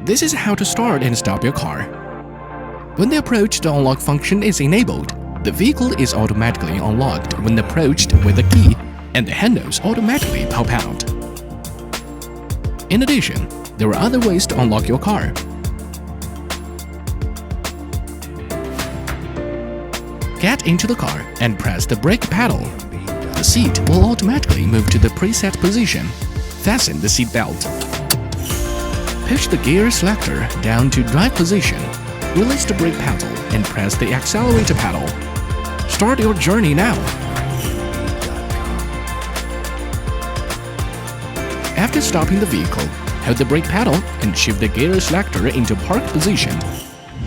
This is how to start and stop your car. When the approach to unlock function is enabled, the vehicle is automatically unlocked when approached with the key, and the handles automatically pop out. In addition, there are other ways to unlock your car. Get into the car and press the brake pedal. The seat will automatically move to the preset position. Fasten the seat belt. Push the gear selector down to drive position. Release the brake pedal and press the accelerator pedal. Start your journey now. After stopping the vehicle, hold the brake pedal and shift the gear selector into park position.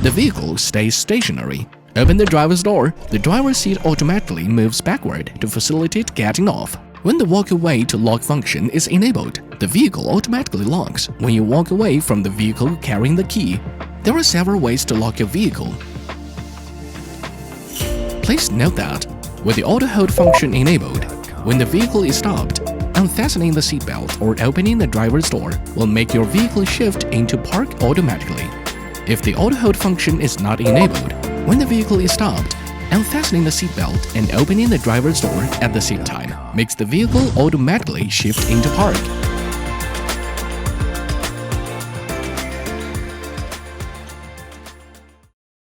The vehicle stays stationary. Open the driver's door. The driver's seat automatically moves backward to facilitate getting off. When the walk away to lock function is enabled, the vehicle automatically locks when you walk away from the vehicle carrying the key. There are several ways to lock your vehicle. Please note that, with the auto hold function enabled, when the vehicle is stopped, unfastening the seatbelt or opening the driver's door will make your vehicle shift into park automatically. If the auto hold function is not enabled, when the vehicle is stopped, unfastening the seatbelt and opening the driver's door at the same time makes the vehicle automatically shift into park.